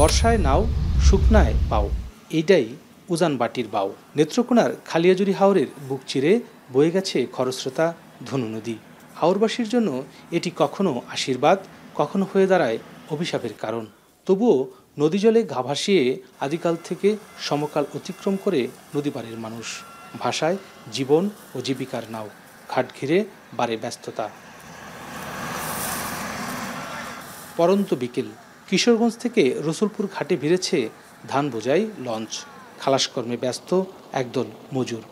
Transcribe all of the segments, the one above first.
বর্ষায় নাও, শুকনায় পাও, এইটাই উজান বাটির বাও। নেত্রকোনার খালিয়াজুড়ি হাওরের বুক চিরে বয়ে গেছে খরস্রোতা ধনু নদী। হাওরবাসীর জন্য এটি কখনো আশীর্বাদ, কখনো হয়ে দাঁড়ায় অভিশাপের কারণ। তবুও নদী জলে ঘা ভাসিয়ে আদিকাল থেকে সমকাল অতিক্রম করে নদী পারের মানুষ। ভাষায় জীবন ও জীবিকার নাও, ঘাট ঘিরে বাড়ে ব্যস্ততা। পরন্ত বিকেল, কিশোরগঞ্জ থেকে রসুলপুর ঘাটে ভিড়েছে ধান বোঝাই লঞ্চ। খালাসকর্মে ব্যস্ত একদল মজুর।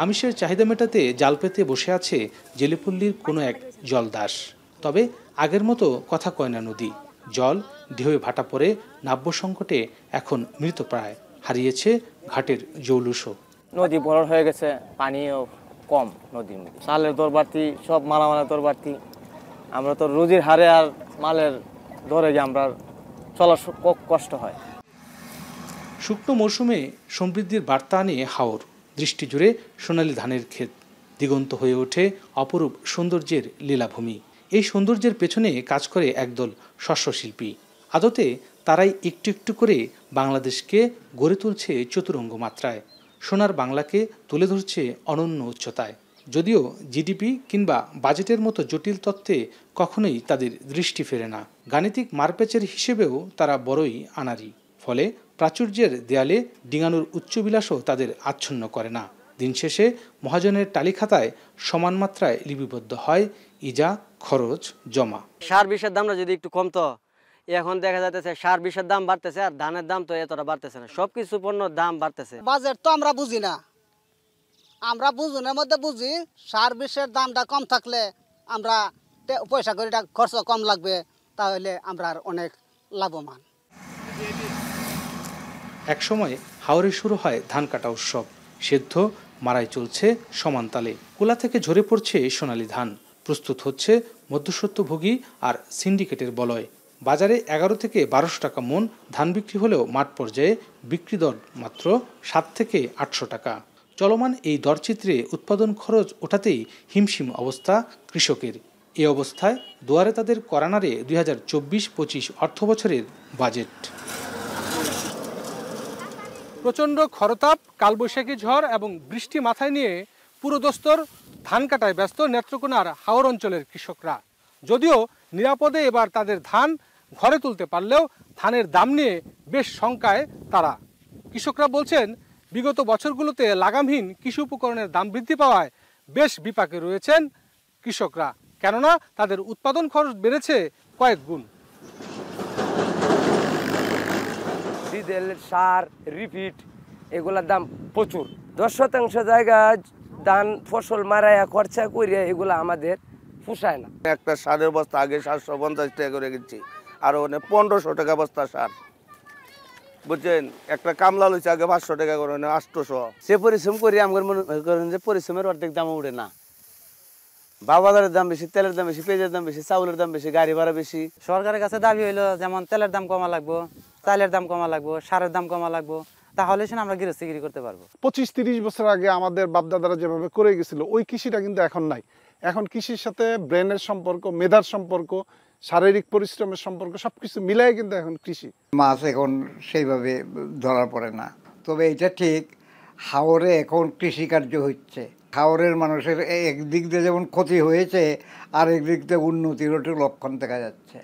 আমিষের চাহিদা মেটাতে জাল পেতে বসে আছে জেলেপল্লীর কোনো এক জলদাস। তবে আগের মতো কথা কয় না নদী। জল ঢেউয়ে ভাটা পড়ে, নাব্য সংকটে এখন মৃতপ্রায়, হারিয়েছে ঘাটের জৌলুসও। নদী বড় হয়ে গেছে, পানিও কম নদীর মধ্যে। চালের দর বাড়তি, সব মালামালের দর বাড়তি। আমরা তো রুজির হারে আর মালের ধরে গিয়ে আমরা চলার কষ্ট হয়। শুকনো মৌসুমে সমৃদ্ধির বার্তা আনে হাওর। দৃষ্টি জুড়ে সোনালী ধানের ক্ষেত, দিগন্ত হয়ে ওঠে অপরূপ সৌন্দর্যের লীলাভূমি। এই সৌন্দর্যের পেছনে কাজ করে একদল শস্যশিল্পী। আদতে তারাই একটু একটু করে বাংলাদেশকে গড়ে তুলছে চতুরঙ্গ মাত্রায়। সোনার বাংলাকে তুলে ধরছে অনন্য উচ্চতায়। যদিও জিডিপি কিংবা বাজেটের মতো জটিল তত্ত্বে কখনোই তাদের দৃষ্টি ফেরে না। গাণিতিক মারপ্যাচের হিসেবেও তারা বড়ই আনাড়ি। ফলে প্রাচুর্যের দেয়ালে ডিঙানোর উচ্চবিলাসও তাদের আচ্ছন্ন করে না। দিন শেষে মহাজনের টালিখাতায় সমান মাত্রায় লিপিবদ্ধ হয় ইজা, খরচ, জমা। সার বিষের দামটা যদি একটু কমতো, এখন দেখা যাচ্ছে সার বিষের দাম বাড়তেছে আর ধানের দাম তো এতটা বাড়তেছে না। সবকিছু পণ্যের দাম বাড়তেছে। বাজেট তো আমরা বুঝি না, আমরা বুঝুনের মধ্যে বুঝি সার বিষের দামটা কম থাকলে আমরা পয়সা করে খরচ কম লাগবে, তাহলে আমরা আর অনেক লাভবান। একসময় হাওরে শুরু হয় ধান কাটা উৎসব। সেদ্ধ মারাই চলছে সমান তালে। কুলা থেকে ঝরে পড়ছে সোনালী ধান। প্রস্তুত হচ্ছে মধ্যস্বত্বভোগী আর সিন্ডিকেটের বলয়। বাজারে 11 থেকে 1200 টাকা মন ধান বিক্রি হলেও মাঠ পর্যায়ে বিক্রি দর মাত্র 7 থেকে 800 টাকা। চলমান এই দরচিত্রে উৎপাদন খরচ ওঠাতেই হিমশিম অবস্থা কৃষকের। এ অবস্থায় দুয়ারে তাদের করানারে 2024-25 অর্থবছরের বাজেট। প্রচণ্ড খরতাপ, কালবৈশাখী ঝড় এবং বৃষ্টি মাথায় নিয়ে পুরোদস্তর ধান কাটায় ব্যস্ত নেত্রকোনার হাওর অঞ্চলের কৃষকরা। যদিও নিরাপদে এবার তাদের ধান ঘরে তুলতে পারলেও ধানের দাম নিয়ে বেশ শঙ্কায় তারা। কৃষকরা বলছেন, বিগত বছরগুলোতে লাগামহীন কৃষি উপকরণের দাম বৃদ্ধি পাওয়ায় বেশ বিপাকে রয়েছেন কৃষকরা, কেননা তাদের উৎপাদন খরচ বেড়েছে কয়েক গুণ। ডিজেল, সার, রিপিট এগুলোর দাম প্রচুর। 10% জায়গায় ধান ফসল মারাইয়া খরচা করিয়া এগুলো আমাদের পোষায় না। একটা সারের বস্তা আগে 750 টাকা করে কিনছি, আর ওখানে 1500 টাকা বস্তা সার, বুঝছেন। একটা কামলা লইছে আগে 500 টাকা করে, 800। সে পরিশ্রম করি আমার মনে করেন যে পরিশ্রমের অর্ধেক দাম উঠে না। বাজারের দাম বেশি, তেলের দাম বেশি, পেঁয়াজের দাম বেশি, চাউলের দাম বেশি, গাড়ি ভাড়া বেশি। সরকারের কাছে দাবি হইলো যেমন তেলের দাম কমা লাগবো, চালের দাম কমা লাগবো, সারের দাম কমা লাগবো, তাহলে সে আমরা গৃহস্থিগিরি করতে পারবো। 25-30 বছর আগে আমাদের বাপদাদারা যেভাবে করে গেছিল ওই কৃষিটা কিন্তু এখন নাই। এখন কৃষির সাথে ব্রেনের সম্পর্ক, মেধার সম্পর্ক, শারীরিক পরিশ্রমের সম্পর্ক সবকিছু মিলাই কিন্তু এখন কৃষি। মাছ এখন সেইভাবে ধরা পড়ে না। তবে এটা ঠিক, হাওরে এখন কৃষিকার্য হচ্ছে। হাওরের মানুষের একদিক দিয়ে যেমন ক্ষতি হয়েছে, আর একদিক দিয়ে উন্নতির লক্ষণ দেখা যাচ্ছে।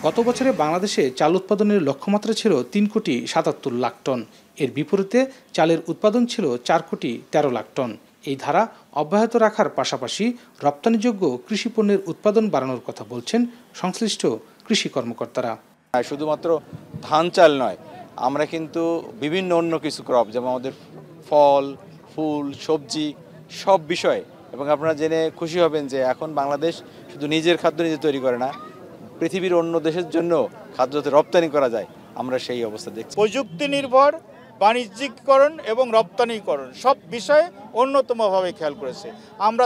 গত বছরে বাংলাদেশে চাল উৎপাদনের লক্ষ্যমাত্রা ছিল 3,77,00,000 টন। এর বিপরীতে চালের উৎপাদন ছিল 4,13,00,000 টন। এই ধারা অব্যাহত রাখার পাশাপাশি রপ্তানিযোগ্য কৃষি পণ্যের উৎপাদন বাড়ানোর কথা বলছেন সংশ্লিষ্ট কৃষি কর্মকর্তারা। শুধুমাত্র ধান চাল নয়, আমরা কিন্তু বিভিন্ন অন্য কিছু ক্রপ, যেমন আমাদের ফল, ফুল, সবজি, সব বিষয়। এবং আপনারা জেনে খুশি হবেন যে এখন বাংলাদেশ শুধু নিজের খাদ্য নিজে তৈরি করে না, পৃথিবীর অন্য দেশের জন্য খাদ্য যাতে রপ্তানি করা যায়, আমরা সেই অবস্থা দেখছি। প্রযুক্তি নির্ভর বাণিজ্যিকরণ এবং রপ্তানিকরণ সব বিষয়ে অন্যতমভাবে খেয়াল করেছে। আমরা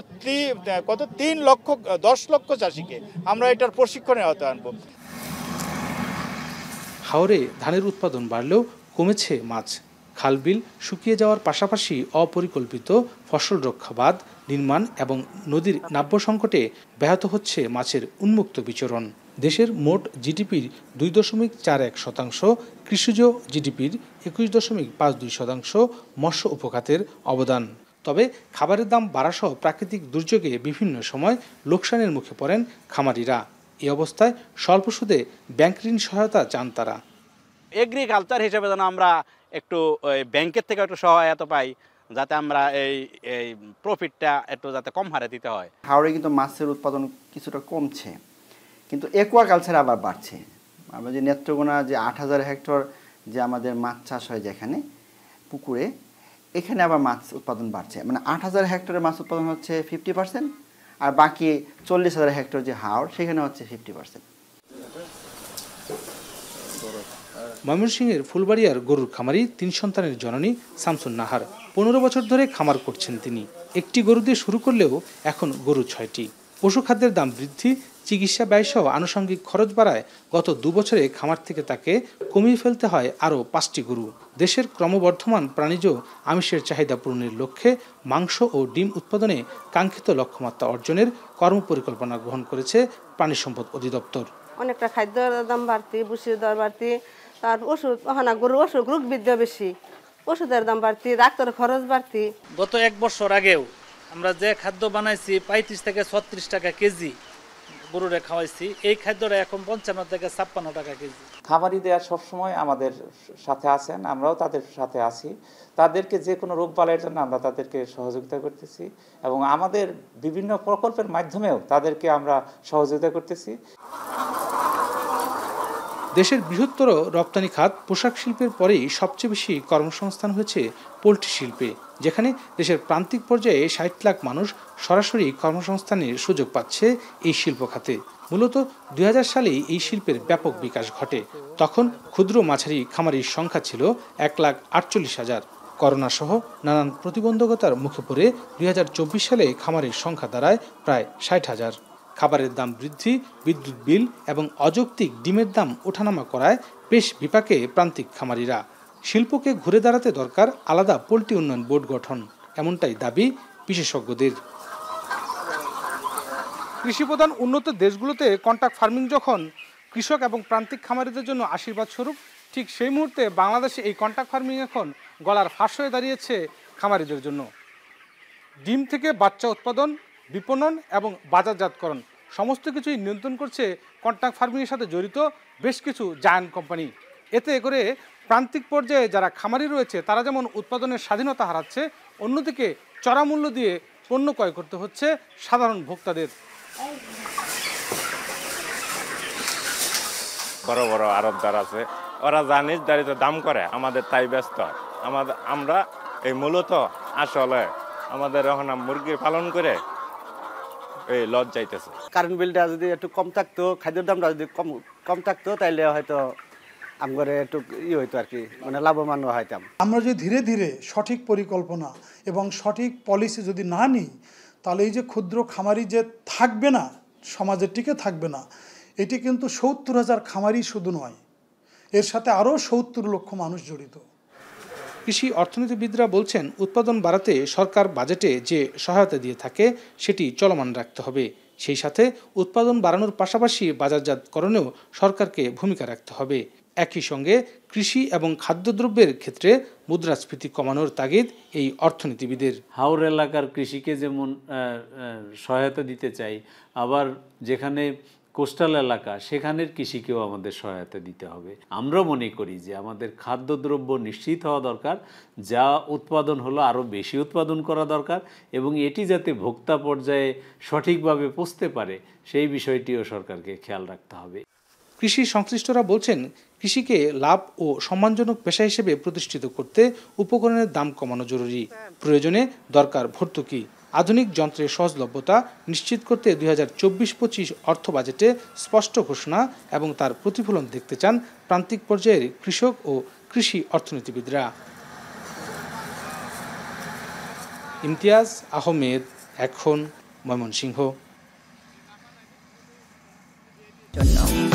10 লক্ষ চাষিকে আমরা এটার প্রশিক্ষণে আওতায় আনব। হাওরে ধানের উৎপাদন বাড়লেও কমেছে মাছ। খালবিল শুকিয়ে যাওয়ার পাশাপাশি অপরিকল্পিত ফসল রক্ষাবাদ, নির্মাণ এবং নদীর নাব্য সংকটে ব্যাহত হচ্ছে মাছের উন্মুক্ত বিচরণ। দেশের মোট জিডিপির 2.41%, কৃষিজ জিডিপির 21.52% মৎস্য উপখাতের অবদান। তবে খাবারের দাম বাড়াসহ প্রাকৃতিক দুর্যোগে বিভিন্ন সময় লোকসানের মুখে পড়েন খামারিরা। এই অবস্থায় স্বল্প সুদে ব্যাংক ঋণ সহায়তা চান তারা। এগ্রিকালচার হিসেবে যেন আমরা একটু ব্যাংকের থেকে একটু সহায়তা পাই, যাতে আমরা এই প্রফিটটা একটু যাতে কম হারে দিতে হয়। হাওড়ে কিন্তু মাছের উৎপাদন কিছুটা কমছে, কিন্তু একুয়াকালচার আবার বাড়ছে। আমরা যে নেত্রকোনা যে 8,000 হেক্টর যে আমাদের মাছ চাষ হয় যেখানে পুকুরে, এখানে আবার মাছ উৎপাদন বাড়ছে। মানে 8,000 হেক্টরের মাছ উৎপাদন হচ্ছে 50%, আর বাকি 40,000 হেক্টর যে হাওড় সেখানে হচ্ছে 50%। ময়মনসিংহের ফুলবাড়িয়ার গরুর খামারি 3 সন্তানের জননী শামসুন নাহার। 15 বছর ধরে খামার করছেন তিনি। একটি গরু দিয়ে শুরু করলেও এখন গরু 6টি। পশুখাদ্যের দাম বৃদ্ধি, চিকিৎসা ব্যয়সহ আনুষঙ্গিক খরচ বাড়ায় গত 2 বছরে খামার থেকে তাকে কমিয়ে ফেলতে হয় আরও 5টি গরু। দেশের ক্রমবর্ধমান প্রাণীজ আমিষের চাহিদা পূরণের লক্ষ্যে মাংস ও ডিম উৎপাদনে কাঙ্ক্ষিত লক্ষ্যমাত্রা অর্জনের কর্মপরিকল্পনা গ্রহণ করেছে প্রাণী সম্পদ অধিদপ্তর। অনেকটা খাদ্যের দাম বাড়তি, ভুসির দর বাড়তি, তার ওষুধ গরু অসুখ রোগ বৃদ্ধি বেশি, ওষুধের দাম বাড়তি, ডাক্তারের খরচ বাড়তি। গত 1 বছর আগেও আমরা যে খাদ্য বানাইছি 35 থেকে 36 টাকা কেজি গরুরে খাওয়াইছি, এই খাদ্যটা এখন 55 থেকে 56 টাকা কেজি। খামারিরা সবসময় আমাদের সাথে আছেন, আমরাও তাদের সাথে আছি। তাদেরকে যে কোনো রোগ বালাইয়ের জন্য আমরা তাদেরকে সহযোগিতা করতেছি এবং আমাদের বিভিন্ন প্রকল্পের মাধ্যমেও তাদেরকে আমরা সহযোগিতা করতেছি। দেশের বৃহত্তর রপ্তানি খাত পোশাক শিল্পের পরেই সবচেয়ে বেশি কর্মসংস্থান হয়েছে পোল্ট্রি শিল্পে, যেখানে দেশের প্রান্তিক পর্যায়ে 60 লাখ মানুষ সরাসরি কর্মসংস্থানের সুযোগ পাচ্ছে এই শিল্প খাতে। মূলত 2000 সালেই এই শিল্পের ব্যাপক বিকাশ ঘটে। তখন ক্ষুদ্র মাঝারি খামারির সংখ্যা ছিল 1,48,000। করোনা সহ নানান প্রতিবন্ধকতার মুখে পড়ে 2024 সালে খামারের সংখ্যা দাঁড়ায় প্রায় 60,000। খাবারের দাম বৃদ্ধি, বিদ্যুৎ বিল এবং অযৌক্তিক ডিমের দাম ওঠানামা করায় বেশ বিপাকে প্রান্তিক খামারিরা। শিল্পকে ঘুরে দাঁড়াতে দরকার আলাদা পোল্ট্রি উন্নয়ন বোর্ড গঠন, এমনটাই দাবি বিশেষজ্ঞদের। কৃষিপ্রধান উন্নত দেশগুলোতে কন্ট্রাক্ট ফার্মিং যখন কৃষক এবং প্রান্তিক খামারিদের জন্য আশীর্বাদ স্বরূপ, ঠিক সেই মুহূর্তে বাংলাদেশে এই কন্ট্রাক্ট ফার্মিং এখন গলার ফাঁস হয়ে দাঁড়িয়েছে খামারিদের জন্য। ডিম থেকে বাচ্চা উৎপাদন, বিপণন এবং বাজারজাতকরণ সমস্ত কিছুই নিয়ন্ত্রণ করছে কন্ট্রাক্ট ফার্মিংয়ের সাথে জড়িত বেশ কিছু জায়ান্ট কোম্পানি। এতে করে প্রান্তিক পর্যায়ে যারা খামারি রয়েছে তারা যেমন উৎপাদনের স্বাধীনতা হারাচ্ছে, অন্যদিকে চড়া মূল্য দিয়ে পণ্য ক্রয় করতে হচ্ছে সাধারণ ভোক্তাদের। বড় বড় আড়তদার আছে, ওরা যা নির্ধারিত দাম করে আমাদের তাই ব্যস্ত হয়। আমরা এই মূলত আসলে আমাদের এখন মুরগি পালন করে এই লজ যাইতেছে। কারেন্ট বিলটা যদি একটু কম থাকতো, খাদ্যের দামটা যদি কম থাকতো, তাইলে হয়তো আমরা একটু হইতো আর কি, মানে লাভবান হইতাম। আমরা যদি ধীরে ধীরে সঠিক পরিকল্পনা এবং সঠিক পলিসি যদি না নিই, তাহলে এই যে ক্ষুদ্র খামারি যে থাকবে না, সমাজের টিকে থাকবে না, এটি কিন্তু 70,000 খামারি শুধু নয়, এর সাথে আরও 70 লক্ষ মানুষ জড়িত। কৃষি অর্থনীতিবিদরা বলছেন, উৎপাদন বাড়াতে সরকার বাজেটে যে সহায়তা দিয়ে থাকে সেটি চলমান রাখতে হবে। সেই সাথে উৎপাদন বাড়ানোর পাশাপাশি বাজারজাতকরণেও সরকারকে ভূমিকা রাখতে হবে। একই সঙ্গে কৃষি এবং খাদ্যদ্রব্যের ক্ষেত্রে মুদ্রাস্ফীতি কমানোর তাগিদ এই অর্থনীতিবিদের। হাওর এলাকার কৃষিকে যেমন সহায়তা দিতে চাই, আবার যেখানে কোস্টাল এলাকা সেখানের কৃষিকেও আমাদের সহায়তা দিতে হবে। আমরা মনে করি যে আমাদের খাদ্যদ্রব্য নিশ্চিত হওয়া দরকার, যা উৎপাদন হলো আরও বেশি উৎপাদন করা দরকার এবং এটি যাতে ভোক্তা পর্যায়ে সঠিকভাবে পৌঁছতে পারে সেই বিষয়টিও সরকারকে খেয়াল রাখতে হবে। কৃষি সংশ্লিষ্টরা বলছেন, কৃষিকে লাভ ও সম্মানজনক পেশা হিসেবে প্রতিষ্ঠিত করতে উপকরণের দাম কমানো জরুরি। প্রয়োজনে দরকার ভর্তুকি। আধুনিক যন্ত্রের সহজলভ্যতা নিশ্চিত করতে 2024-25 অর্থ বাজেটে স্পষ্ট ঘোষণা এবং তার প্রতিফলন দেখতে চান প্রান্তিক পর্যায়ের কৃষক ও কৃষি অর্থনীতিবিদরা। ইমতিয়াজ আহমেদ, এখন, Mymensingh.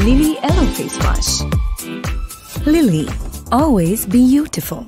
Lily Yellow Face Wash. Lily, always be beautiful.